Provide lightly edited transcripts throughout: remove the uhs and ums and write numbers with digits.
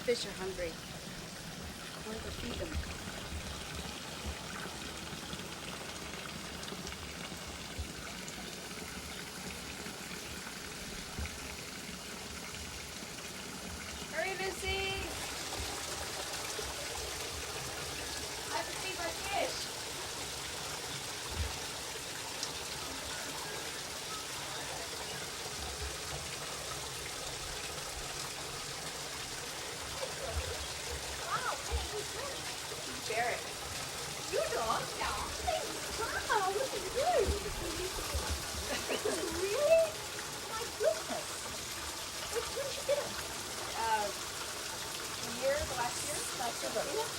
fish are hungry. I want to go feed them. Hurry, Lucy! I have to feed my fish. Barrett. You dog? No. Wow, look at you. Really? My goodness. When did you get it? Last year. Yeah.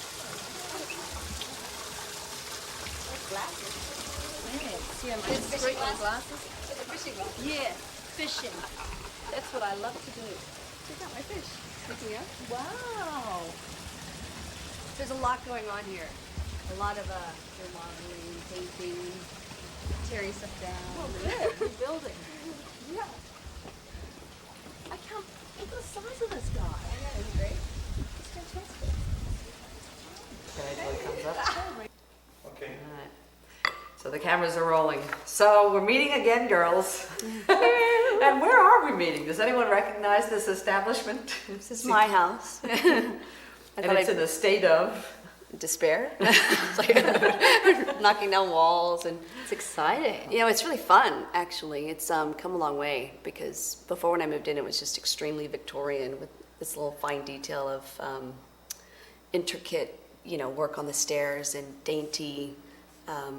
Those glasses. Yeah. See, I'm just fishing glasses. Fishing. Yeah, fishing. That's what I love to do. Check out my fish. Looking up. Wow. There's a lot going on here. A lot of remodeling, painting, tearing stuff down. Oh, good. Rebuilding. Yeah. I can't. Look at the size of this guy. I know. He's great. It's fantastic. Okay, so it comes up. Okay. All right. So the cameras are rolling. So we're meeting again, girls. And where are we meeting? Does anyone recognize this establishment? This is my house. And it's in a state of despair. It's like knocking down walls, and It's exciting. you know, it's really fun. Actually, it's come a long way, because before, when I moved in, it was just extremely Victorian with this little fine detail of intricate, work on the stairs and dainty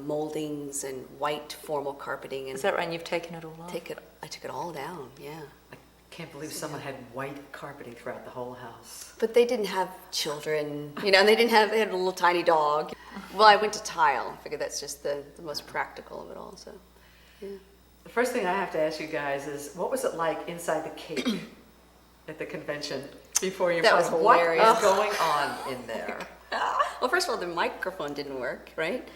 moldings and white formal carpeting. And Is that right? And you've taken it all off? I took it all down. Yeah. I can't believe someone had white carpeting throughout the whole house. But they didn't have children, and they had a little tiny dog. Well, I went to tile. I figured that's just the most practical of it all, so, yeah. The first thing I have to ask you guys is, what was it like inside the cake at the convention before you That was what hilarious. is going on in there? Well, first of all, the microphone didn't work, right?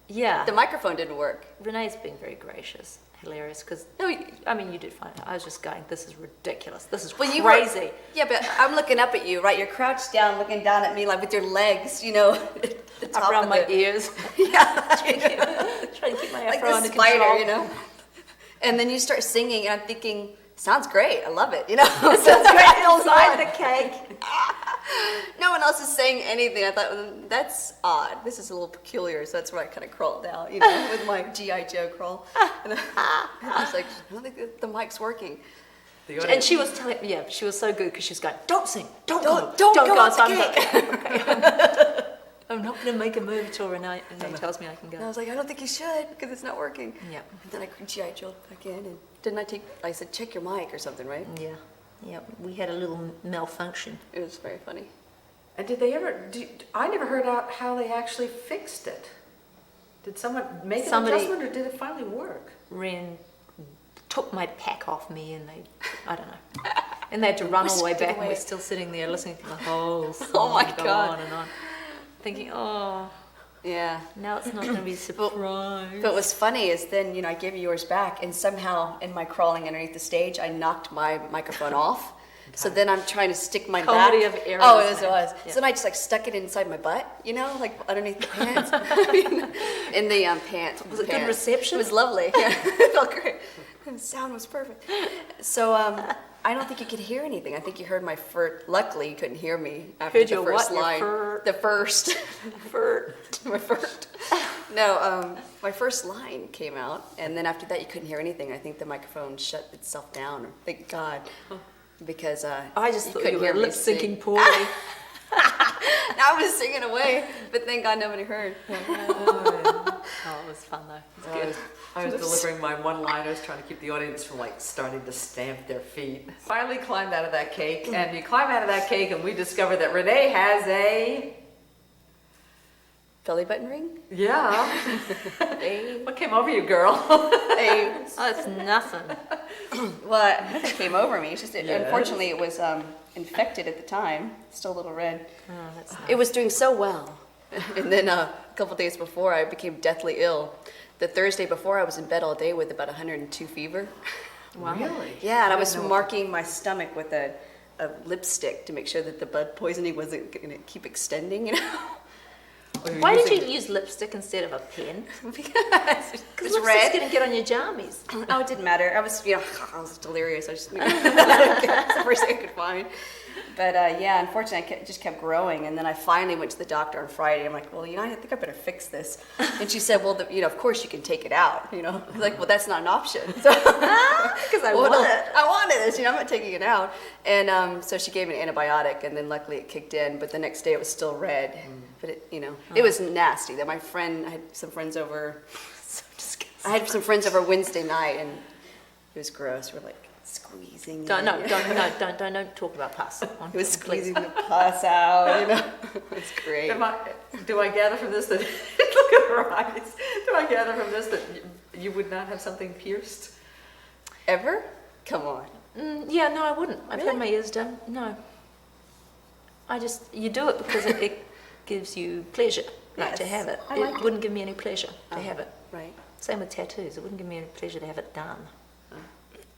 Yeah. The microphone didn't work. Renee's been very gracious, hilarious, because, No, you did fine. I was just going, this is ridiculous. This is Well, you crazy. Yeah, but I'm looking up at you, right? You're crouched down, looking down at me, like with your legs, the top Around of my the, ears. yeah, Trying to keep my like afro the under spider, control. And then you start singing, and I'm thinking, sounds great. I love it, It Sounds sounds great great. inside the cake. No one else is saying anything. I thought, that's odd. This is a little peculiar, so that's where I kind of crawled down, with my G.I. Joe crawl. And I was like, I don't think the mic's working. The And she was telling, she was so good because she was going, don't sing, don't go off So the I'm cake. like, I'm not going to make a move until Renee tells me I can And I go. was like, I don't think you should, because it's not working. Yeah. And then I G.I. Joe'd back in, and I said, check your mic or something, right? Yeah, we had a little malfunction. It was very funny. And did they ever, I never heard out how they actually fixed it. Did someone make an adjustment, or did it finally work? Ren took my pack off me, and I don't know. And they had to run all the way Whisked it back, and away. we're still sitting there listening to the whole song Oh my go God. on and on. Thinking, oh, Yeah. now it's not going to be a surprise. But what's funny is then, I gave you yours back, and somehow in my crawling underneath the stage, I knocked my microphone off. So then I'm trying to stick my Comedy back. of errors, Oh, it was. man. Yeah. So then I just stuck it inside my butt, like underneath the pants. In the pants. Was it good pants. reception? It was lovely. Yeah, it felt great. The sound was perfect. So I don't think you could hear anything. I think you heard my furt. Luckily, you couldn't hear me after Heard the your first what? Your line. furt? The first. For My first. No, my first line came out, and then after that, you couldn't hear anything. I think the microphone shut itself down. Thank God, because I just thought couldn't you were hear me lip syncing sing. poorly. I was singing away, but thank God nobody heard. Oh, it was fun though. It was good. I was delivering my one-liners, trying to keep the audience from starting to stamp their feet. Finally climbed out of that cake, and you climb out of that cake, and we discovered that Renee has a, Belly button ring? yeah. A, What came over you, girl? a, Oh, it's nothing. well, nothing came over me. It's just, Yes. unfortunately, it was infected at the time. Still a little red. Oh, that's nice. It was doing so well. And then a couple days before, I became deathly ill. The Thursday before, I was in bed all day with about 102 fever. Wow. Really? Yeah, and I didn't was know. marking my stomach with a a lipstick to make sure that the blood poisoning wasn't going to keep extending, you know. Why did you use lipstick instead of a pen? Because Because lipstick's going to get on your jammies. Oh, it didn't matter. I was delirious. I just, it's the first thing I could find. But yeah, unfortunately, it just kept growing. And then I finally went to the doctor on Friday. I'm like, well, I think I better fix this. And she said, well, of course you can take it out. I was like, well, that's not an option. So, because I wanted this. I'm not taking it out. And so she gave me an antibiotic, and then luckily it kicked in. But the next day it was still red. But it was nasty. That I had some friends over. So disgusting. I had some friends over Wednesday night, and it was gross. We're like squeezing. Don't talk about pus. It was squeezing the pus out. It's great. Do I gather from this that look at her eyes? Do I gather from this that you would not have something pierced ever? Come on. Yeah, no, I wouldn't. I've Really? had my ears done. No. You do it because it gives you pleasure, Yes. to have it. I like It it. wouldn't give me any pleasure to have it. Right. Same with tattoos. It wouldn't give me any pleasure to have it done.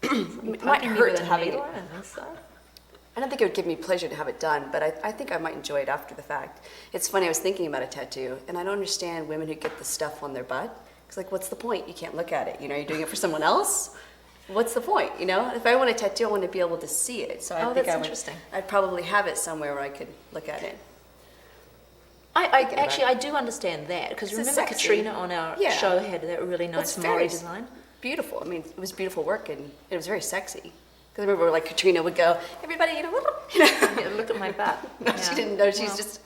It might Poking me hurt with to a have it. needle, I don't think so. I don't think it would give me pleasure to have it done, but I think I might enjoy it after the fact. It's funny, I was thinking about a tattoo, and I don't understand women who get the stuff on their butt. It's like, what's the point? You can't look at it. You're doing it for someone else? What's the point? If I want a tattoo, I want to be able to see it. So I think that's interesting. I'd probably have it somewhere where I could look at it. I do understand that, because It's remember sexy. Katrina on our Yeah. show had that really nice It's Maori very design? Beautiful. I mean, it was beautiful work, and it was very sexy. Because I remember, like, Katrina would go, everybody, Yeah, look at my butt. No, she didn't know. She's just,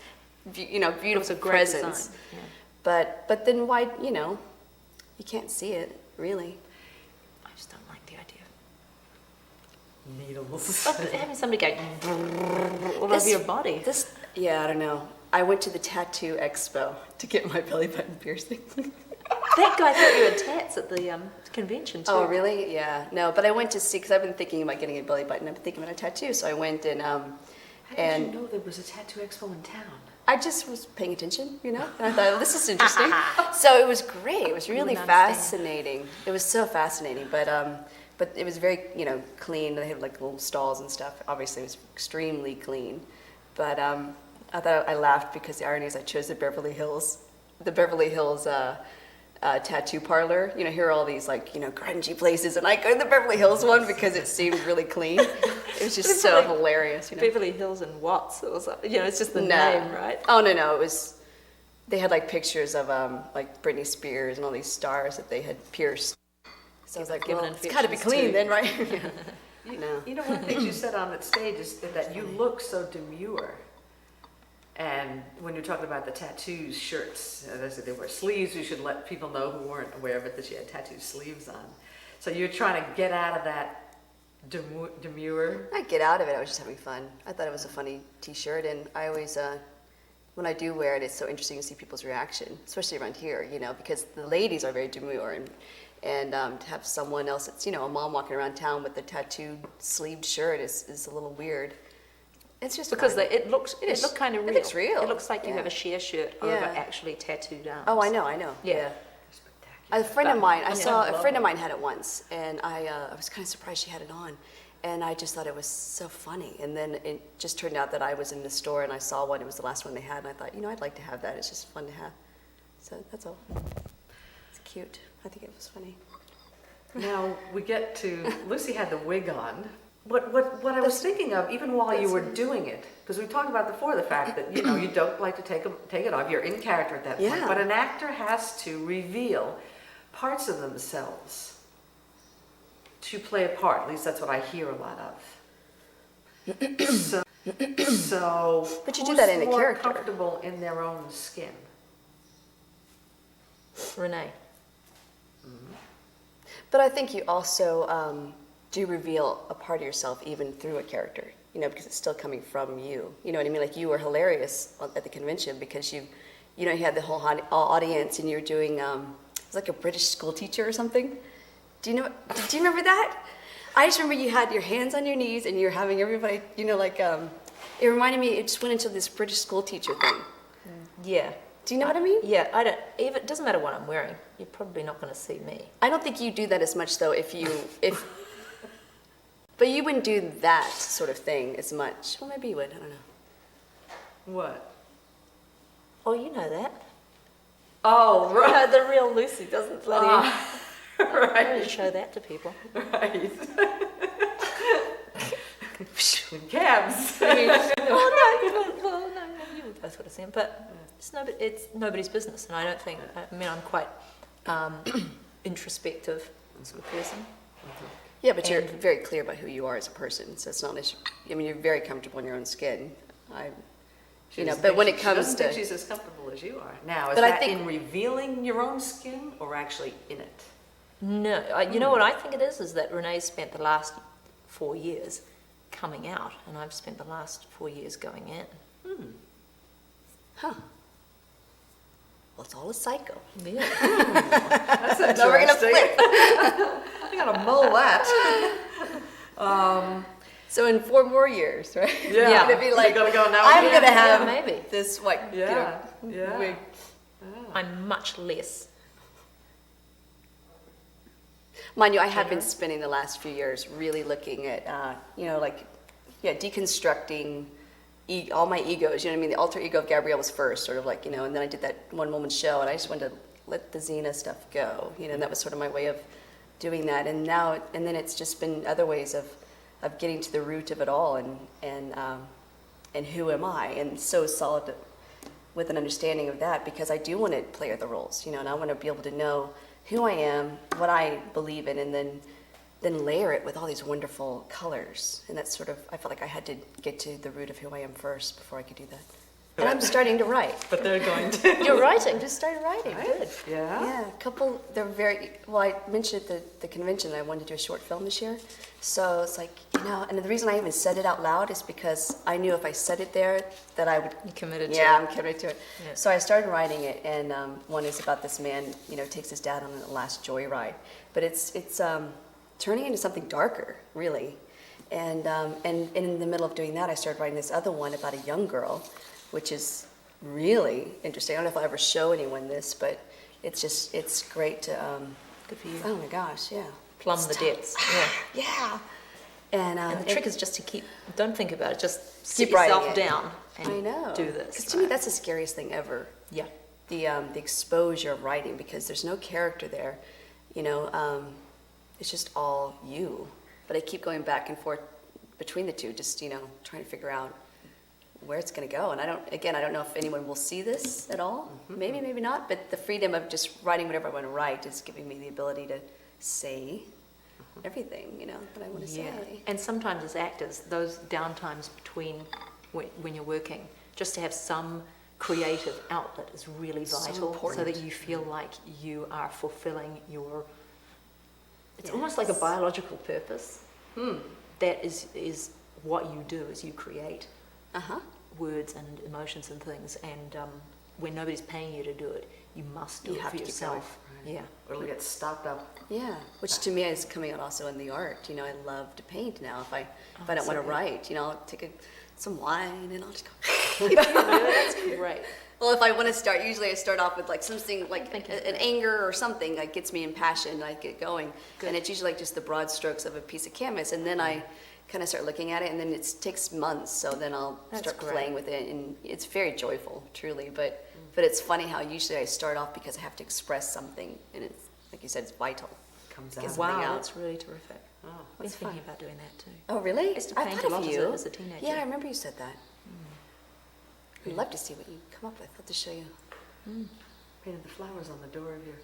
beautiful great presence. design, yeah. But then why, you can't see it, really. I just don't like the idea. needles? But having somebody go all over your body. Yeah, I don't know. I went to the tattoo expo to get my belly button piercing. That guy thought you had tats at the convention too. Oh, really? Yeah. No, but I went to see, because I've been thinking about getting a belly button. I've been thinking about a tattoo, so I went and How did you know there was a tattoo expo in town? I just was paying attention, and I thought, oh, this is interesting. So it was great. It was really fascinating. It was so fascinating, but it was very, clean. They had like little stalls and stuff. Obviously, it was extremely clean. But I thought I laughed because the irony is I chose the Beverly Hills tattoo parlor. Here are all these grungy places, and I go to the Beverly Hills one because it seemed really clean. It was just so hilarious. Beverly Hills and Watts. It was it's just the name, right? Oh no, it was. They had pictures of like Britney Spears and all these stars that they had pierced. So I was like, well, it's got to be clean then, right? No. One of the things you said on that stage is that you look so demure. And when you're talking about the tattoos, shirts, as I said, they wear sleeves. We should let people know who weren't aware of it that she had tattoo sleeves on. So you're trying to get out of that demure. I get out of it. I was just having fun. I thought it was a funny T-shirt, and I always, when I do wear it, it's so interesting to see people's reaction, especially around here. Because the ladies are very demure, and to have someone else that's a mom walking around town with a tattooed sleeved shirt is a little weird. It's just because fun. it looked kind of real. It looks real. It looks like you Yeah. have a sheer shirt over actually tattooed arms. Oh, I know. Yeah. A friend of mine, I saw a love friend of it. mine had it once, and I was kind of surprised she had it on, and I just thought it was so funny. And then it just turned out that I was in the store and I saw one. It was the last one they had, and I thought, I'd like to have that. It's just fun to have. So that's all. It's cute. I think it was funny. Now we get to Lucy had the wig on. What I was thinking of, even while you were doing it, because we talked about before the fact that you don't like to take it off. You're in character at that point. Yeah. But an actor has to reveal parts of themselves to play a part. At least that's what I hear a lot of. So But you do that in a who's more character. comfortable in their own skin? Renee. But I think you also do reveal a part of yourself even through a character, because it's still coming from you. You know what I mean? Like you were hilarious at the convention because you had the whole audience and you were doing, it was like a British school teacher or something. Do you remember that? I just remember you had your hands on your knees and you're having everybody, it reminded me, it just went into this British school teacher thing. Yeah. Do you know what I mean? Yeah, it doesn't matter what I'm wearing. You're probably not going to see me. I don't think you do that as much though if But you wouldn't do that sort of thing as much. Well, maybe you would. I don't know. What? Oh, you know that. Oh, right. The real Lucy doesn't let him. Right. I don't show that to people. Right. In cabs. Well, no, you would both would have seen, but it's nobody's business, and I don't think. I mean, I'm quite introspective sort of person. Yeah, but you're very clear about who you are as a person, so it's not an issue. I mean, you're very comfortable in your own skin. But when it comes doesn't to, think she's as comfortable as you are. Now, is But I that think- in revealing your own skin or actually in it? No, you know what I think it is that Renee's spent the last 4 years coming out, and I've spent the last 4 years going in. huh? Well, it's all a cycle. Yeah. That's interesting. Now we're gonna flip. I gotta mull that. So in 4 more years, right? Yeah. You're gonna be like, You gotta go now. I'm again. gonna have maybe. this Yeah. wig. I'm much less. Mind you, I have been spending the last few years really looking at, deconstructing all my egos. You know what I mean? The alter ego of Gabrielle was first, sort of like, and then I did that one woman show, and I just wanted to let the Xena stuff go. And that was sort of my way of doing that. And then it's just been other ways of getting to the root of it all, and who am I? And so solid with an understanding of that, because I do want to play the roles, and I want to be able to know who I am, what I believe in, and then layer it with all these wonderful colors. And that's sort of, I felt like I had to get to the root of who I am first before I could do that. And I'm starting to write. But they're going to. You're writing. Just started writing. Good. Yeah. Yeah, a couple, they're I mentioned at the convention that I wanted to do a short film this year. So it's like, and the reason I even said it out loud is because I knew if I said it there that I would. You committed to Yeah, it. I'm committed to it. Yeah. So I started writing it, and one is about this man, takes his dad on a last joyride. But it's turning into something darker, really. And in the middle of doing that, I started writing this other one about a young girl, which is really interesting. I don't know if I'll ever show anyone this, but it's great to, Good for you. oh my gosh, yeah. Plumb the depths. Yeah. Yeah. And the trick is just to don't think about it, just sit Keep writing yourself it. down and I know. do this. Because to me, that's the scariest thing ever. Yeah. The exposure of writing, because there's no character there, it's just all you. But I keep going back and forth between the two, just trying to figure out where it's going to go. And I don't know if anyone will see this at all. Maybe not. But the freedom of just writing whatever I want to write is giving me the ability to say everything, that I want to say. And sometimes as actors, those downtimes between when you're working, just to have some creative outlet is really vital, so that you feel like you are fulfilling your. It's almost like a biological purpose. That is what you do, is you create words and emotions and things, and when nobody's paying you to do it, you must do it for yourself. Right. Yeah. Or it'll get stopped up. Yeah, which to me is coming out also in the art. I love to paint now. If I don't want to write, I'll take some wine and I'll just go. That's great. Well, if I want to start, usually I start off with like something like an anger or something that gets me impassioned, and I get going. Good. And it's usually like just the broad strokes of a piece of canvas, and then I kind of start looking at it, and then it takes months. So then I'll start playing with it, and it's very joyful, truly. But it's funny how usually I start off because I have to express something, and it's like you said, it's vital. Comes Gets out. something Wow, out. that's really terrific. Oh. I was thinking about doing that too. Oh, really? I used to paint thought a of lot you. as a teenager. Yeah, I remember you said that. I'd love to see what you come up with. I'll have to show you. Painted the flowers on the door of your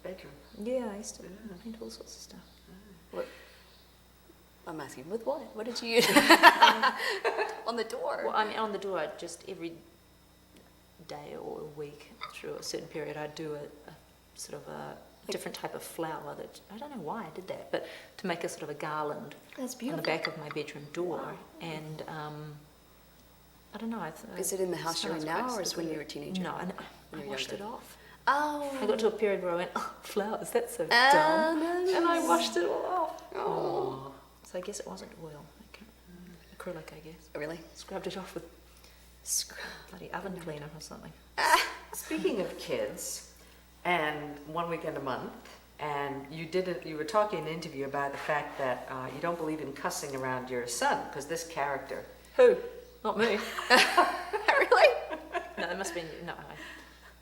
bedroom. Yeah, I used to paint all sorts of stuff. What? I'm asking, with what? What did you use? On the door? Well, I mean, on the door, just every day or a week through a certain period, I'd do a sort of a different type of flower that, I don't know why I did that, but to make a sort of a garland That's on beautiful. the back of my bedroom door. And I don't know. Is it in the house you're in sometimes now, quite or is when you sticky. were a teenager? No, I When you were washed it younger? off. Oh. I got to a period where I went, oh, flowers, that's so dumb. no. And I washed it all off. Oh. So I guess it wasn't oil. Acrylic, I guess. Really? Scrubbed it off with bloody oven cleaner or something. Speaking of kids, and one weekend a month, and you were talking in an interview about the fact that you don't believe in cussing around your son, because this character. Who? Not me. Really? No, it must be no.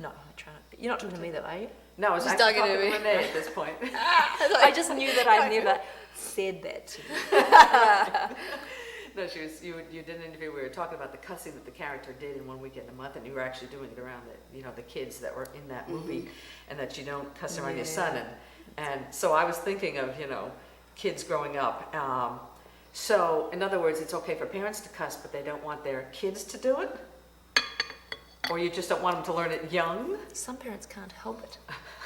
I try not. You're not talking to me though, are you? No, I was She's actually talking talking to to me. Renee at this point. I just knew that I never said that to you. No, you did an interview, we were talking about the cussing that the character did in One Weekend a Month, and you were actually doing it around the kids that were in that movie, and that you don't cuss around your son. And so I was thinking of, kids growing up. So in other words, it's okay for parents to cuss, but they don't want their kids to do it? Or you just don't want them to learn it young? Some parents can't help it.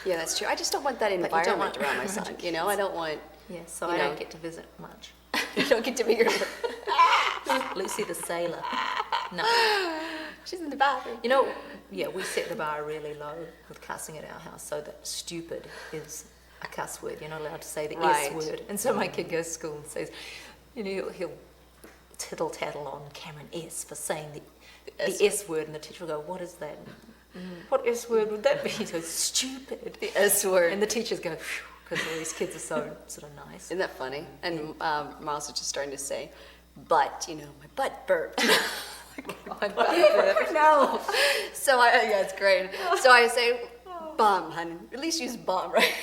Yeah, that's true. I just don't want that you don't environment want- around my son. I don't want. Yeah, so You I know. don't get to visit much. You don't get to be your. Lucy the sailor. No. She's in the bathroom. We set the bar really low with cussing at our house, so that stupid is a cuss word. You're not allowed to say the Right. S word. And so my kid goes to school and says, he'll tittle tattle on Cameron S for saying the S word, and the teacher will go, "What is that? What S word would that be?" He goes, "Stupid." The S word. And the teachers go, because all these kids are so sort of nice. Isn't that funny? And Miles was just starting to say, "But my butt burped." My butt burped. No. So it's great. So I say, "Bum, honey. At least use bum, right?"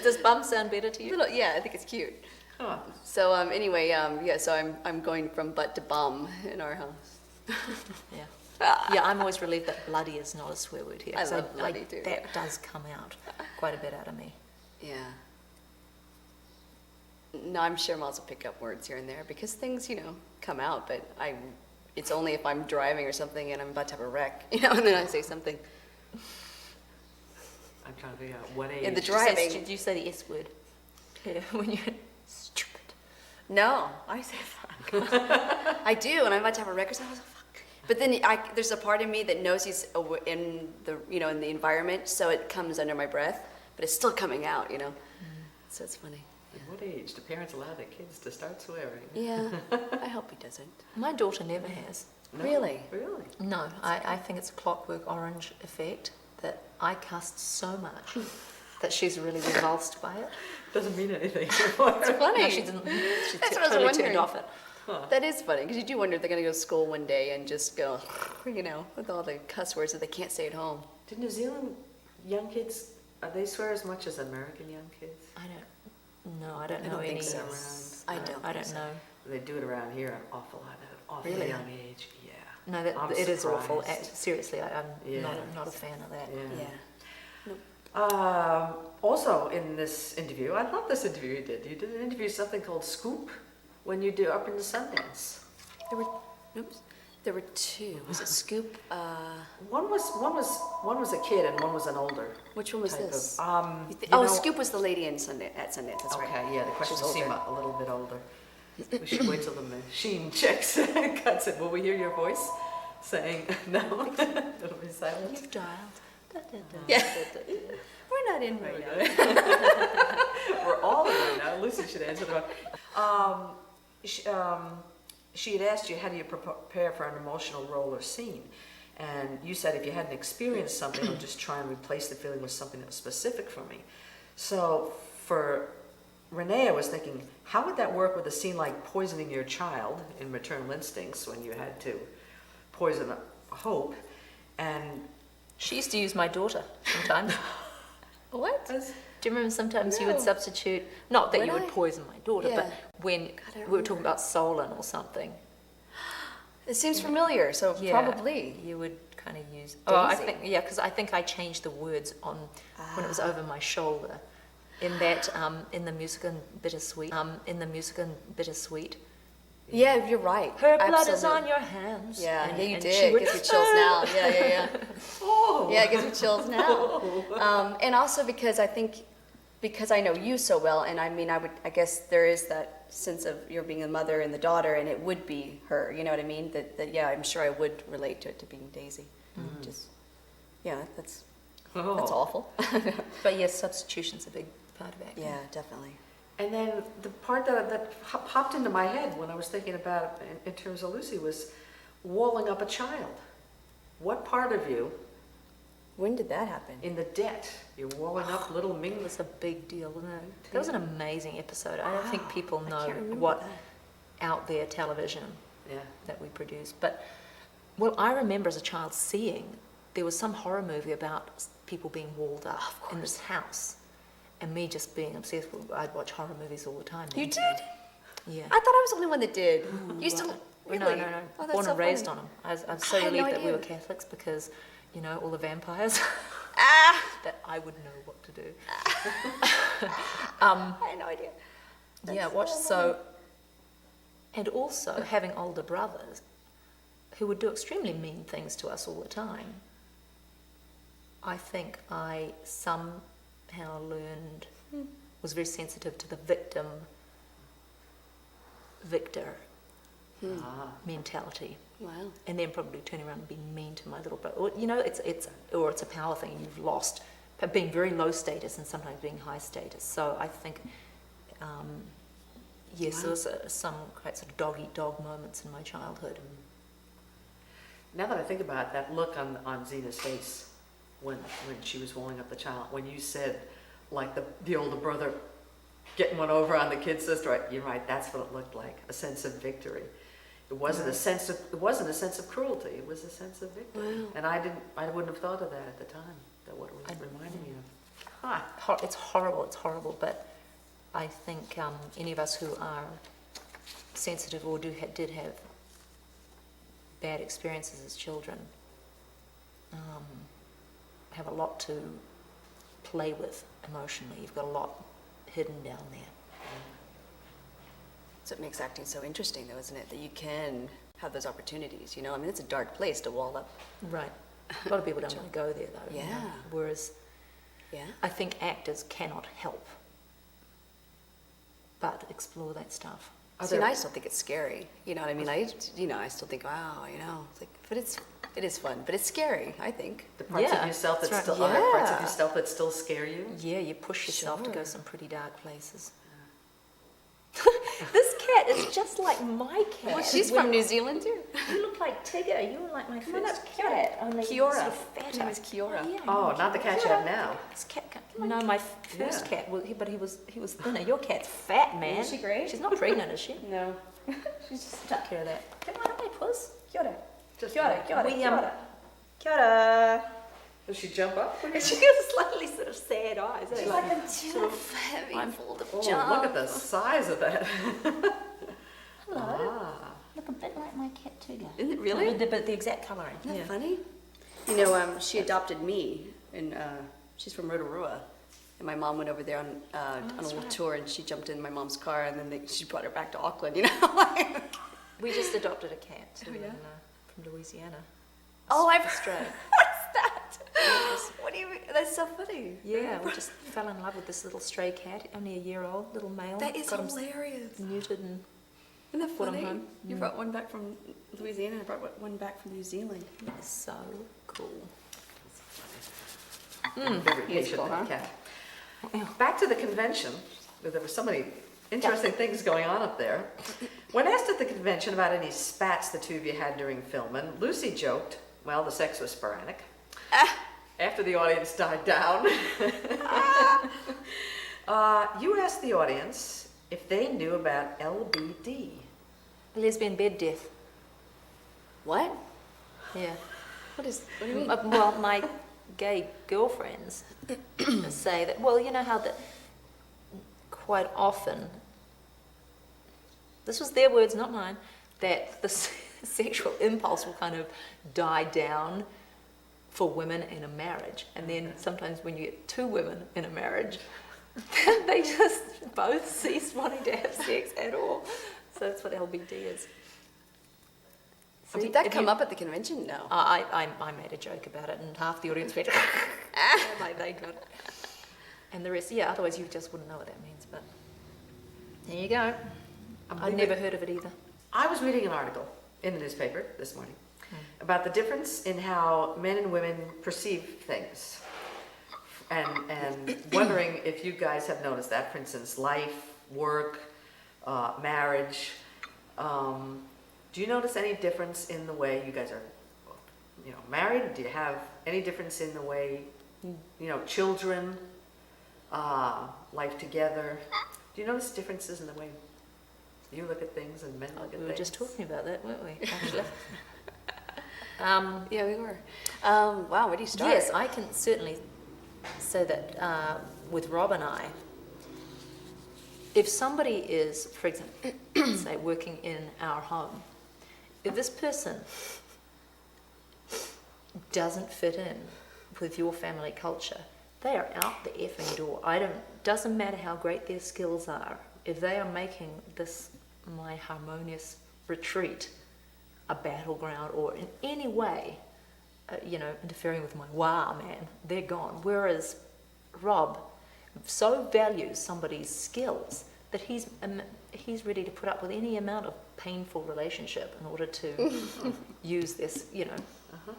Does bum sound better to you? Yeah, I think it's cute. Huh. So anyway, so I'm going from butt to bum in our house. Yeah. Yeah, I'm always relieved that bloody is not a swear word here. I 'cause love bloody too. That does come out quite a bit out of me. Yeah. No, I'm sure Miles will pick up words here and there because things, come out, but it's only if I'm driving or something and I'm about to have a wreck, and then I say something. I'm trying to figure out what age. In the driving. Did you say the S word? Yeah, when you're stupid. No, I say fuck. I do, and I'm about to have a wreck or something. I was like, fuck. But then there's a part of me that knows he's in the in the environment, so it comes under my breath, but it's still coming out, So it's funny. At what age do parents allow their kids to start swearing? Yeah, I hope he doesn't. My daughter never has. No? Really? Really? No, I think it's a Clockwork Orange effect that I cussed so much that she's really repulsed by it. Doesn't mean anything. It's funny. No, she didn't. She That's what I was totally wondering. turned off it. That is funny, because you do wonder if they're going to go to school one day and just go, with all the cuss words that they can't say at home. Do New Zealand young kids, they swear as much as American young kids? I don't know think any. so. Around, I don't don't know. They do it around here an awful lot at an awfully Really? young age. Yeah. No, that I'm it is awful. surprised. Seriously, I'm Yeah. not a fan of that. Yeah. Yeah. Also in this interview, I love this interview you did. You did an interview, something called Scoop, when you do Up in the Sundance. There were two. Was it Scoop? One was a kid and one was an older. Which one was type this? of, Scoop was the lady at Sundance. That's right. Okay, yeah, the questions She's seem older. a little bit older. We should wait till the machine checks and cuts it. Will we hear your voice saying no? It'll be silent. You've dialed. Yeah. We're not in right now. We're all in right now. Lucy should answer the one. She had asked you, how do you prepare for an emotional role or scene? And you said if you hadn't experienced something, I'd just try and replace the feeling with something that was specific for me. So for Renee, I was thinking, how would that work with a scene like poisoning your child in Maternal Instincts when you had to poison Hope? And She used to use my daughter sometimes. What? Do you remember sometimes you would No. substitute, not that Would you would I? poison my daughter, Yeah. but when God, I we were talking remember. about Solon or something, It seems familiar, so yeah, probably. you would kind of use. Oh, I Daisy. think because I think I changed the words on when it was over my shoulder. In that, in the music and bittersweet, Yeah, you're right. her blood is Absolutely. on your hands. Yeah, and, yeah, you and did. she It would- gives me chills now. Yeah. oh, Yeah, it gives me chills now. And also because I know you so well, and I guess there is that sense of you're being a mother and the daughter, and it would be her. You know what I mean? That yeah, I'm sure I would relate to it to being Daisy. Just yeah, that's awful. But yes, substitution's a big part of acting. Yeah, definitely. And then the part that popped into my head when I was thinking about it in terms of Lucy was walling up a child. What part of you When did that happen? In the debt, you're walling up little It Ming. was a big deal, wasn't it? That was an amazing episode. I don't think people I know can't remember what that. out there television Yeah. that we produced. But, well, I remember as a child seeing there was some horror movie about people being walled up in this house, and me just being obsessed with. I'd watch horror movies all the time. You then. did? Yeah. I thought I was the only one that did. You used to. Well, Really? No. Oh, that's Born so and raised funny. on them. I'm so I had no relieved that we were idea. Catholics because, you know, all the vampires. Ah! that I would know what to do. I had no idea. Yeah, watch so. And also having older brothers who would do extremely mean things to us all the time. I think I somehow learned, was very sensitive to the victor mentality. Wow. And then probably turning around and being mean to my little brother. Or, you know, it's a power thing. You've lost being very low status and sometimes being high status. So I think, yes, there was some quite sort of dog-eat-dog moments in my childhood. Now that I think about it, that look on Zena's face when she was walling up the child, when you said, like the older brother getting one over on the kid sister, you're right. That's what it looked like, a sense of victory. It wasn't a sense of cruelty. It was a sense of victory. Wow. And I wouldn't have thought of that at the time. That what it was reminding me of. It's horrible, but I think any of us who are sensitive or did have bad experiences as children have a lot to play with emotionally. You've got a lot hidden down there. So it makes acting so interesting, though, isn't it? That you can have those opportunities. You know, I mean, it's a dark place to wall up. Right. A lot of people don't want to go there, though. you know. Yeah. Whereas Yeah. I think actors cannot help but explore that stuff. See, and I still think it's scary. You know what I mean? I still think, wow, you know, it's like, but it is fun, but it's scary, I think. The parts Yeah, of yourself that's that right. still are there parts of Yeah. yourself that still scare you. Yeah, you push yourself to go Sure. some pretty dark places. This cat is just like my cat. Well, she's from New Zealand, too. You look like Tigger. You were like my Come on first up, cat. Only Kiora. sort of fatter. Her name is Kiora. yeah, Oh, not the cat you have now. This cat. No, my first Yeah. cat. But he was thinner. Your cat's fat, man. Isn't she great? She's not pregnant, is she? No. She's just took care of that. Come on, hi, puss. Kia ora. Just Kia ora, kia ora, We, kia ora. Kia ora. Does she jump up? She has slightly sort of sad eyes. She's like a tooth, heavy, full of Oh, junk. look at the size of that. Hello. Ah. Look a bit like my cat Tigger. Isn't it really? But the exact colouring. Isn't that funny? You know, she adopted me, and she's from Rotorua. And my mom went over there on a little tour, and she jumped in my mom's car, and then she brought her back to Auckland, you know? We just adopted a cat too, Oh, yeah? from Louisiana. Oh, I've Stray. What's that? What do you mean? That's so funny. Yeah, we just fell in love with this little stray cat, only a year old, little male. That is Got him hilarious. neutered and Isn't that Brought 'em funny? home. You brought one back from Louisiana, I brought one back from New Zealand. it's so cool. Very He is patient, cool, that huh? cat. Back to the convention, where there were so many interesting things going on up there. When asked at the convention about any spats the two of you had during filming, Lucy joked, well, the sex was sporadic. After the audience died down, you asked the audience if they knew about LBD. Lesbian bed death. What? Yeah. What do you mean? Well, my gay girlfriends say that, well, you know how that quite often, this was their words, not mine, that the sexual impulse will kind of die down for women in a marriage. And then sometimes when you get two women in a marriage, they just both cease wanting to have sex at all. So that's what LBD is. Did that if come you- up at the convention? No. I made a joke about it, and half the audience went, like they got it. And the rest, yeah, otherwise you just wouldn't know what that means. But there you go. I'd never heard of it either. I was reading an article in the newspaper this morning about the difference in how men and women perceive things. And wondering if you guys have noticed that, for instance, life, work, marriage. Do you notice any difference in the way you guys are married? Do you have any difference in the way, children, life together? Do you notice differences in the way you look at things and men look at things? We were just talking about that, weren't we, actually? Yeah, we were. Wow, where do you start? Yes, I can certainly say that with Rob and I, if somebody is, for example, say working in our home, if this person doesn't fit in with your family culture, they are out the effing door. Doesn't matter how great their skills are, if they are making this, my harmonious retreat, a battleground, or in any way, interfering with my man, they're gone. Whereas Rob so values somebody's skills that he's ready to put up with any amount of painful relationship in order to use this,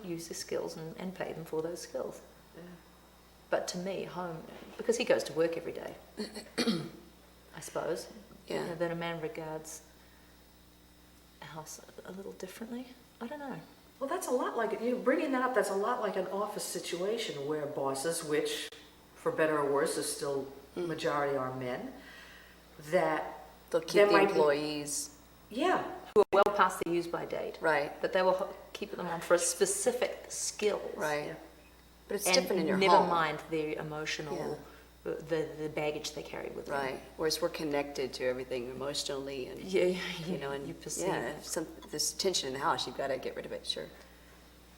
use his skills and pay them for those skills. Yeah. But to me, home, because he goes to work every day, I suppose, that a man regards a house a little differently. I don't know. Well, that's a lot like, bringing that up, that's a lot like an office situation where bosses, which, for better or worse, is still majority are men, that they'll keep the employees. Who are well past the use-by date. Right. But they will keep them on for a specific skill. Right. Yeah. But it's different in your never home. mind their emotional, the baggage they carry with them. Right. Whereas we're connected to everything emotionally, and and you perceive it. If there's tension in the house, you've got to get rid of it. Sure.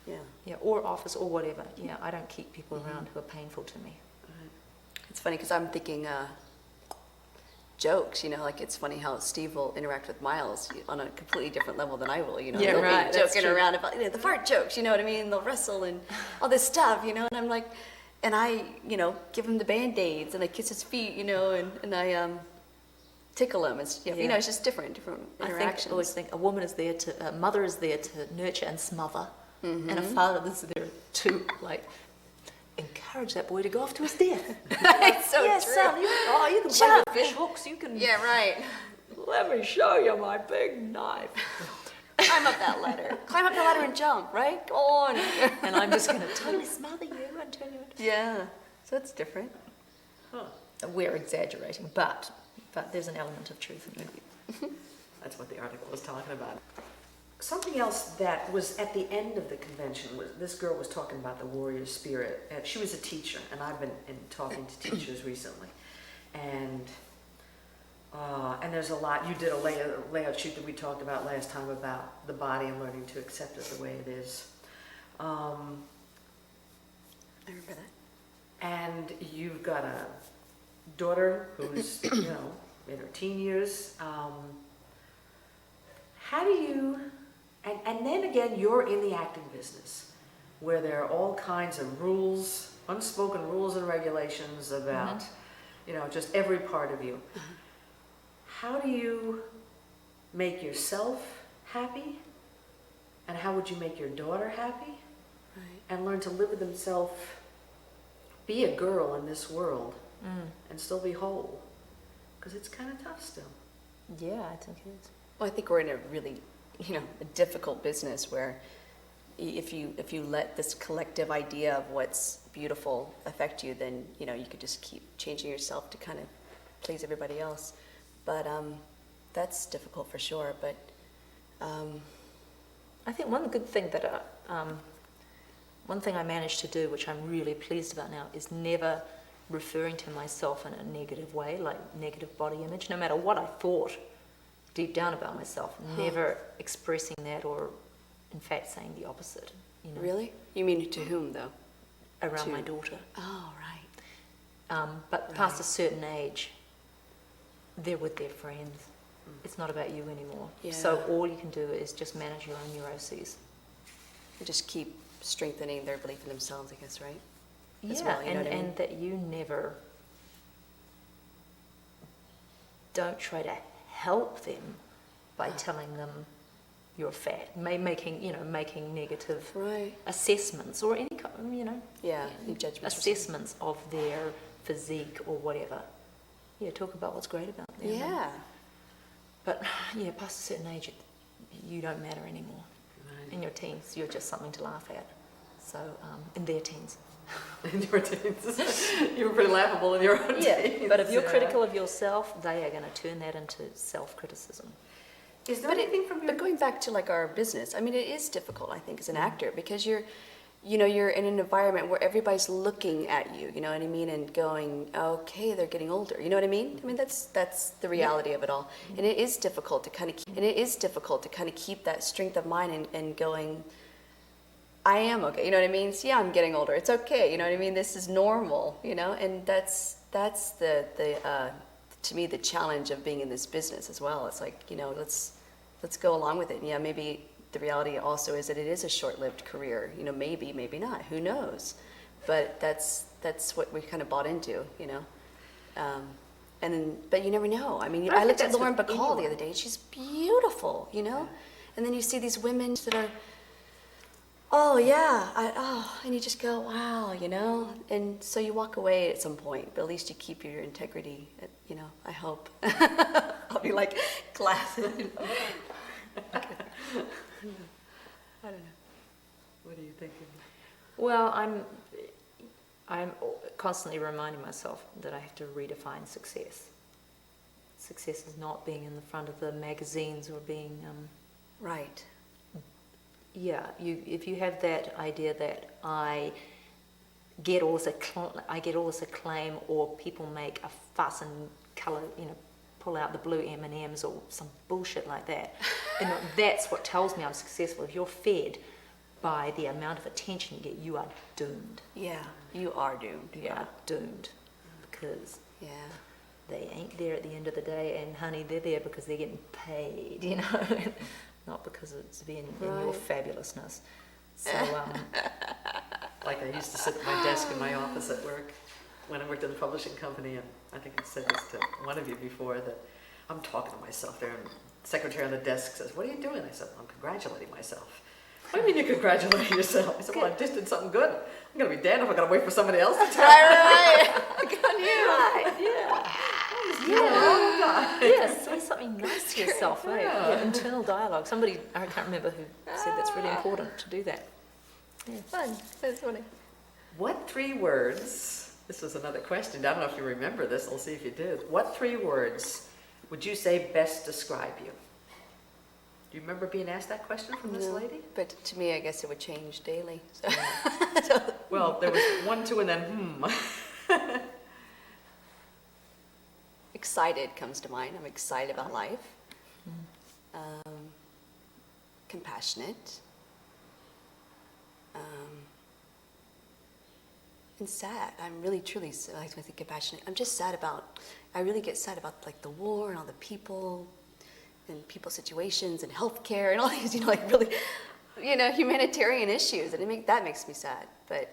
Yeah. Yeah, or office or whatever. Yeah, I don't keep people around who are painful to me. It's funny because I'm thinking jokes, like it's funny how Steve will interact with Miles on a completely different level than I will, Yeah, They'll right, be that's joking true. around about the fart jokes, you know what I mean? They'll wrestle and all this stuff, and I'm like, and I, give him the Band-Aids and I kiss his feet, and I tickle him. It's, it's just different interactions. I always think a woman is there to, a mother is there to nurture and smother, and a father is there to, encourage that boy to go off to his death. It's so Yes, true. son, you can play with fish hooks, you can... Yeah, right. Let me show you my big knife. Climb up that ladder. Climb up the ladder and jump, right? Go on. And I'm just going to totally smother you and turn you into... Yeah. So it's different. We're exaggerating, but there's an element of truth in it. That's what the article was talking about. Something else that was at the end of the convention was this girl was talking about the warrior spirit. She was a teacher, and I've been talking to teachers recently, and there's a lot. You did a layout sheet that we talked about last time about the body and learning to accept it the way it is. I remember that. And you've got a daughter who's in her teen years. How do you? And then again, you're in the acting business, where there are all kinds of rules, unspoken rules and regulations about, just every part of you. How do you make yourself happy? And how would you make your daughter happy? Right. And learn to live with themselves, be a girl in this world, and still be whole? Because it's kind of tough still. Yeah, I think it is. Well, I think we're in a really, a difficult business where if you let this collective idea of what's beautiful affect you, then, you could just keep changing yourself to kind of please everybody else. But that's difficult for sure. But I think one good thing that one thing I managed to do, which I'm really pleased about now, is never referring to myself in a negative way, like negative body image, no matter what I thought deep down about myself, never expressing that, or in fact saying the opposite. Really? You mean to whom, though? Around my daughter. Oh, right. But past a certain age, they're with their friends. It's not about you anymore. Yeah. So all you can do is just manage your own neuroses. And just keep strengthening their belief in themselves, I guess, right? Yeah, As well, you know what I mean? and that you never don't try to help them by telling them you're fat, making negative Right. assessments or any kind, Yeah, any judgments. assessments of their physique or whatever. Yeah, talk about what's great about them. Yeah. But yeah, past a certain age, you don't matter anymore. In your teens, you're just something to laugh at. So, in their teens. In your teens. You were pretty laughable in your own teens. But if you're critical of yourself, they are going to turn that into self-criticism. Is there anything from your... But going back to like our business, I mean, it is difficult, I think, as an actor, because you're in an environment where everybody's looking at you, you know what I mean, and going, okay, they're getting older, you know what I mean? I mean, that's the reality of it all, and it is difficult to kind of keep that strength of mind and going, I am okay, you know what I mean? So yeah, I'm getting older. It's okay, you know what I mean? This is normal, you know, and that's the to me the challenge of being in this business as well. It's like, you know, let's go along with it. And yeah, maybe the reality also is that it is a short-lived career. You know, maybe not. Who knows? But that's what we kind of bought into, you know. But you never know. I mean, I looked at Lauren Bacall the other day, and she's beautiful, you know. And then you see these women that are, and you just go, wow, you know. And so you walk away at some point, but at least you keep your integrity, you know, I hope. I'll be like, glasses. I don't know. What are you thinking? Well, I'm constantly reminding myself that I have to redefine success. Success is not being in the front of the magazines or being... Right. Yeah, if you have that idea that I get all this acclaim, or people make a fuss and colour, you know, pull out the blue M&Ms or some bullshit like that, and that's what tells me I'm successful. If you're fed by the amount of attention you get, you are doomed. Yeah, you are doomed. You are doomed, because they ain't there at the end of the day, and honey, they're there because they're getting paid, you know. Not because it's in your fabulousness. So, like I used to sit at my desk in my office at work when I worked in the publishing company, and I think I said this to one of you before, that I'm talking to myself there, and the secretary on the desk says, "What are you doing?" I said, "I'm congratulating myself." "What do you mean you're congratulating yourself?" I said, "Well, I just did something good. I'm going to be damned if I got to wait for somebody else to tell me." Right. Good on you. right, yeah. Yeah, say something nice to yourself, right? Yeah, internal dialogue. Somebody, I can't remember who said that's really important to do that. Yeah. Fun. That's funny. What 3 words, this was another question, I don't know if you remember this, I'll see if you did. What 3 words would you say best describe you? Do you remember being asked that question from this lady? But to me, I guess it would change daily. So. Well, there was 1, 2, and then Excited comes to mind. I'm excited about life. Compassionate. And sad. I'm really, truly, like when I think compassionate, I'm just sad about, I really get sad about like the war and all the people and people's situations and healthcare and all these, you know, like really, you know, humanitarian issues. And that makes me sad. But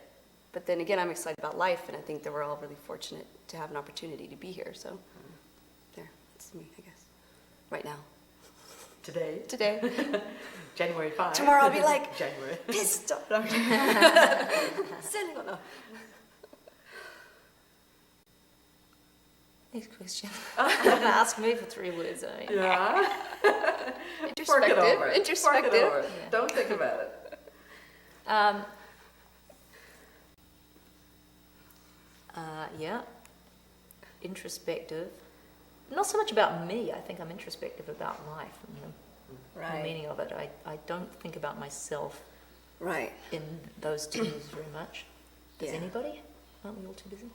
then again, I'm excited about life, and I think that we're all really fortunate to have an opportunity to be here. So there, that's me, I guess, right now. Today. January 5. Tomorrow I'll be like, January. pissed off. Cynical, no. Next question. Ask me for 3 words. I mean. Yeah. Introspective. Fork it over. Yeah. Don't think about it. Yeah. Introspective. Not so much about me. I think I'm introspective about life and the meaning of it. I don't think about myself in those terms very much. Does anybody? Aren't we all too busy?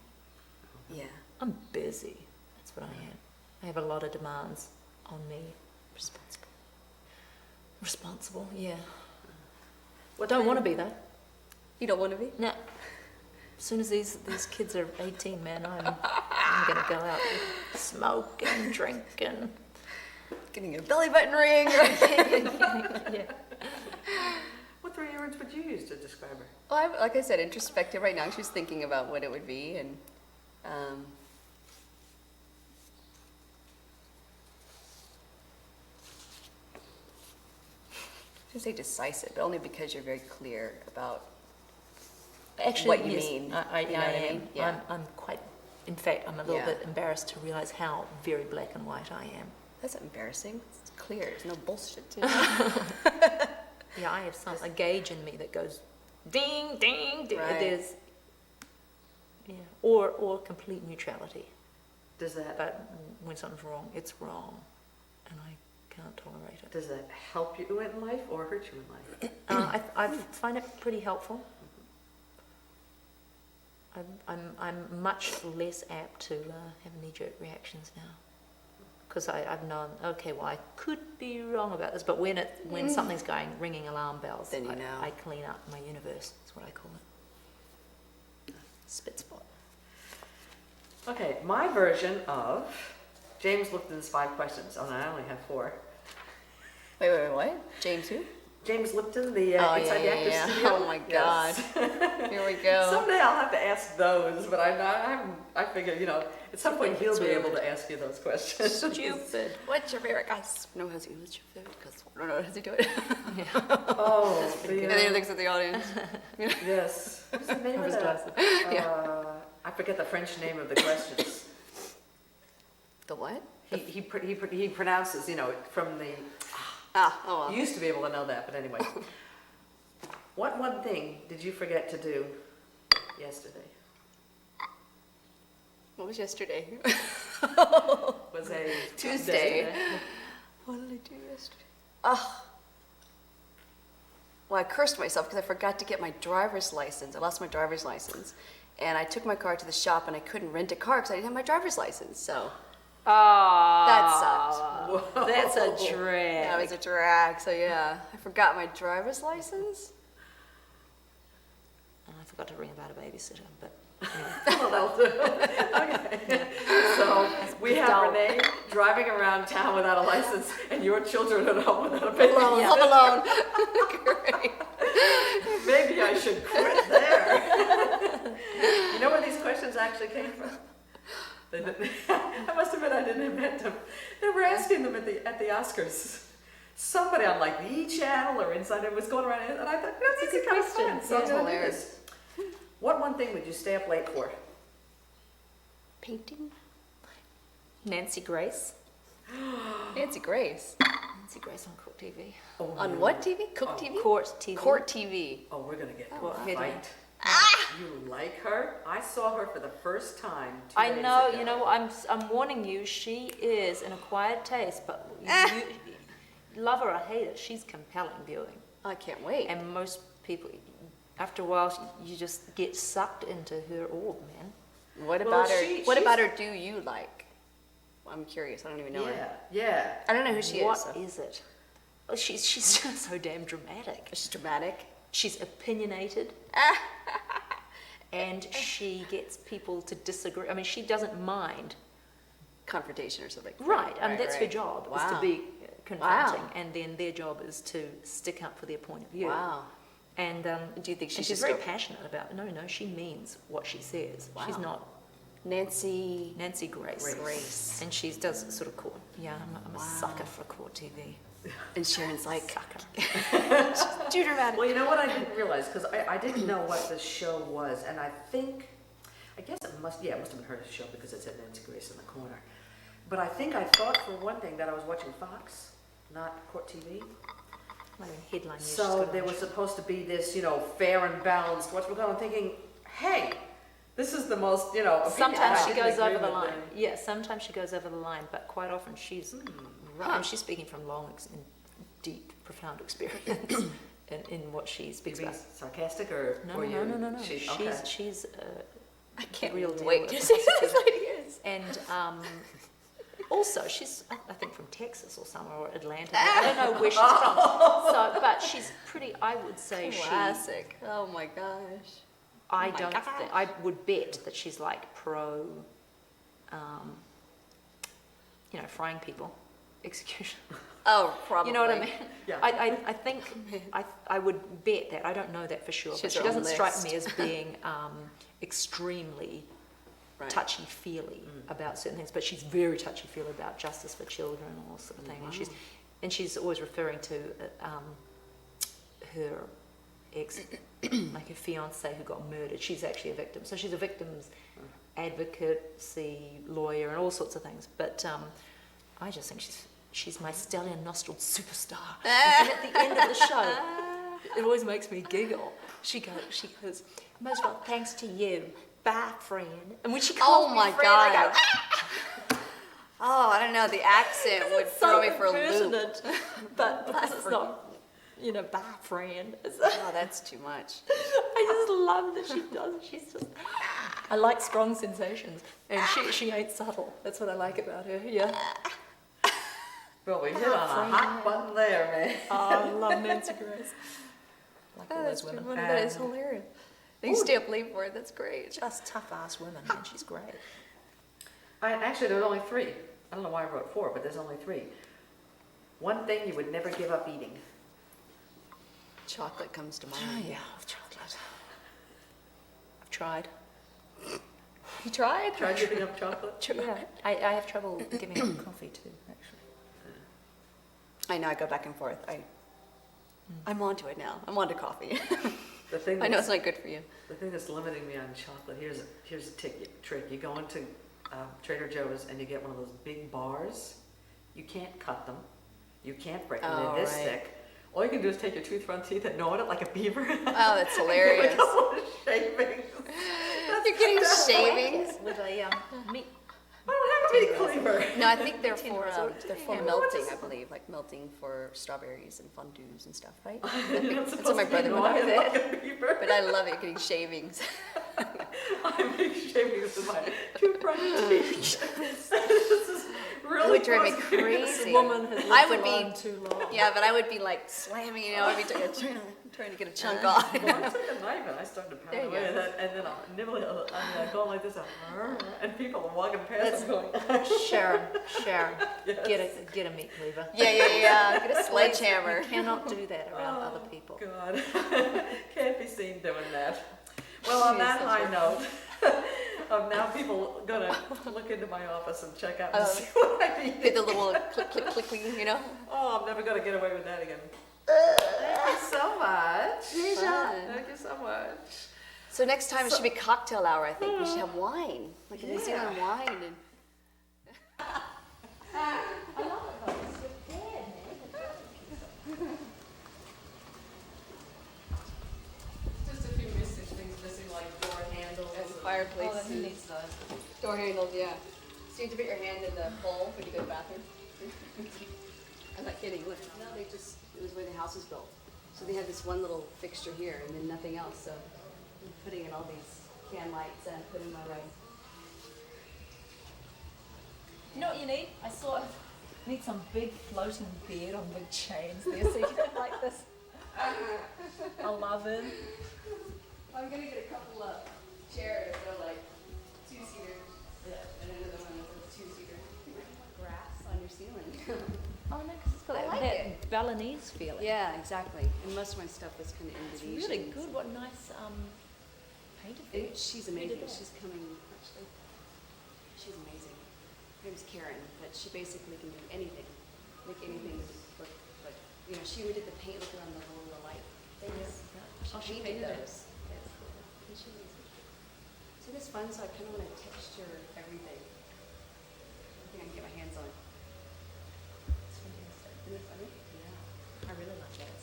Yeah. I'm busy. That's what I am. I have a lot of demands on me. Responsible, yeah. What don't want to be though. You don't want to be? No. As soon as these kids are 18, man, I'm going to go out and smoke and drink and... Getting a belly button ring. Yeah. What 3 words would you use to describe her? Well, like I said, introspective right now. She's thinking about what it would be, and I say decisive, but only because you're very clear about Actually, what you yes, mean. I You know what I am. mean? Yeah. I'm quite... In fact, I'm a little bit embarrassed to realize how very black and white I am. That's not embarrassing. It's clear. There's no bullshit to it. Yeah, I have a gauge in me that goes ding, ding, ding. Right. There's, yeah, or complete neutrality. Does that But when something's wrong, it's wrong, and I can't tolerate it. does that help you in life or hurt you in life? I find it pretty helpful. I'm much less apt to have knee-jerk reactions now, because I've known, okay, well, I could be wrong about this, but when something's ringing alarm bells, Then you know. I clean up my universe. That's what I call it. Spit spot. Okay, my version of James Lipton's 5 questions. Oh, no, I only have 4. Wait, what? James who? James Lipton, the Inside the Actors Studio. Oh my God. Yes. Here we go. Someday I'll have to ask those, but I figure, at some point he'll be able to ask you those questions. Stupid. What's your favorite guys? No, what's your favorite guys? I don't know, how does he do it? Oh, And then he looks at the audience. yes. What's the name of his that? glasses. I forget the French name of the questions. The what? He pronounces, from the. Oh well. You used to be able to know that, but anyway. What one thing did you forget to do yesterday? What was yesterday? Was a Tuesday. What did I do yesterday? Oh. Well, I cursed myself because I forgot to get my driver's license. I lost my driver's license. And I took my car to the shop and I couldn't rent a car because I didn't have my driver's license. So that sucked. Whoa. That's a drag. That was a drag. So yeah, I forgot my driver's license. And I forgot to ring about a babysitter, but anyway. Well, that'll do. Okay. So we have dull. Renee driving around town without a license, and your children at home without a baby. Home alone. Great. Maybe I should quit there. You know where these questions actually came from? I must admit I didn't invent them. They were asking them at the Oscars. Somebody on like the E! Channel or Inside It was going around, and I thought, that's a good question. So That's I'm gonna do hilarious. this. What one thing would you stay up late for? Painting. Nancy Grace. Nancy Grace. Nancy Grace on Court TV. Oh, On no. what TV? Cook TV? Court TV. Court TV. Oh, we're gonna get to What a headline? fight. You like her? I saw her for the first time 2 I days know, ago. you know, I'm warning you, she is an acquired taste, but you love her or hate her, she's compelling viewing. I can't wait. And most people, after a while, you just get sucked into her orb, man. What Well, about her? What she's- about her? Do you like? I'm curious. I don't even know her. Yeah. I don't know who she What is. So. is it? Oh, she's just so damn dramatic. She's dramatic. She's opinionated. And she gets people to disagree. I mean, she doesn't mind. Confrontation or something. Right. I mean, that's her job, is to Wow. be confronting. Wow. And then their job is to stick up for their point of view. Wow. And Do you think she's she's very just passionate about it. No, she means what she says. Wow. She's not Nancy Nancy Grace. Grace. And she does sort of court. Yeah, I'm a sucker for court TV. And Sharon's like, Sucker. too dramatic. Well, you know what I didn't realize, because I didn't know what the show was, and I guess it must have been her show because it said Nancy Grace in the corner. But I think I thought for one thing that I was watching Fox, not Court TV. Like a headline. She's So got there on. was supposed to be this, fair and balanced, what we're going, thinking, hey, this is the most, opinion. Sometimes I she didn't goes agree over the with line. Yeah, sometimes she goes over the line, but quite often she's right. And she's speaking from long and deep, profound experience in what she You speaks being about. sarcastic or No. were you? She's she's I can't real deal wait with to the see who this prosecutor. lady is. And also, she's, I think, from Texas or somewhere, or Atlanta. I don't know where she's from. So, but she's pretty, I would say Classic. Oh my gosh. I my don't gosh. think, I would bet that she's like pro, frying people, execution. Oh, probably. You know what I mean? Yeah. I think, I would bet that. I don't know that for sure. She But has she her own doesn't strike list. me as being extremely Right. touchy-feely about certain things, but she's very touchy-feely about justice for children and all sort of thing. And she's always referring to her ex, like her fiance who got murdered. She's actually a victim, so she's a victim's advocacy lawyer and all sorts of things. But I just think she's my stallion-nostriled superstar. And at the end of the show, It always makes me giggle. She goes, most of all, thanks to you. Bye, friend. And when she calls me friend, I go, Oh, I don't know. The accent would throw me for a loop. But plus it's not, bye, friend. Oh, that's too much. I just love that she does. She's just. I like strong sensations, and she ain't subtle. That's what I like about her. Yeah. Well, we hit on a hot button there, man. Oh, I love Nancy Grace. Like all That's those women. true. That is hilarious. You stay up late for it. That's great. Just tough ass women, and she's great. Actually, there were only 3. I don't know why I wrote 4, but there's only 3. One thing you would never give up eating. Chocolate comes to mind. Oh yeah, chocolate. I've tried. You tried? Try giving up chocolate? Yeah, I have trouble giving up coffee too, actually. I know. I go back and forth. I'm onto it now. I'm onto coffee. The thing I know it's not good for you. The thing that's limiting me on chocolate, here's a trick. You go into Trader Joe's and you get one of those big bars. You can't cut them. You can't break them. They're this thick. All you can do is take your tooth front teeth and gnaw it like a beaver. Oh, that's hilarious. Get a couple of shavings. You're getting shavings? With a meat. I don't have a meat cleaver. No, I think they're for Yeah. melting, I believe, like melting for strawberries and fondues and stuff, right? You're not That's supposed what my to be brother would gnawing do. like a beaver. But I love it, getting shavings. I make shavings with my two front teeth. This is really It would drive me causing- crazy. This woman has I lived would be- alone too long. Yeah, but I would be like slamming, I'd be trying to get a chunk off. Well, I took a knife and I started to There pound you away go. and then I'll nibble it, I'm going like this, and people are walking past and going, Sharon, Yes. get a meat cleaver. Yeah. Get a sledgehammer. You cannot do that around other people. God, can't be seen doing that. Well, on that high note, now people gonna look into my office and check out and see what I mean. Hit the little click, Oh, I'm never gonna get away with that again. Thank you so much. Fun. Thank you so much. So next time it should be cocktail hour, I think. We should have wine. Like a New Zealand wine. And Just a few missing like door handles. fireplace. Oh, who needs those? Door handles, yeah. So you have to put your hand in the hole when you go to the bathroom. I'm not kidding. Look, it was where the house was built. So they had this one little fixture here and then nothing else. So I'm putting in all these can lights and put in my way. You know what you need? You need some big floating bed on big chains there so you can like this. I love it. I'm gonna get a couple of chairs. They're like 2-seater. And another one that's a 2-seater. Grass on your ceiling. Oh no, because it's got I like that it. Balinese feeling. Yeah, exactly. And most of my stuff is kind of It's Indonesian. really good. What nice painted And things. she's Who amazing. did that? She's coming, actually. She's amazing. Her name's Karen, but she basically can do anything. Make anything look like, she did the paint look around the little light things. Oh, She she painted painted it. those. Yes. And she was, so this fun, so I kind of want to texture everything. Everything I can get my hands on. It's fantastic. Isn't it funny? Yeah, I really like that.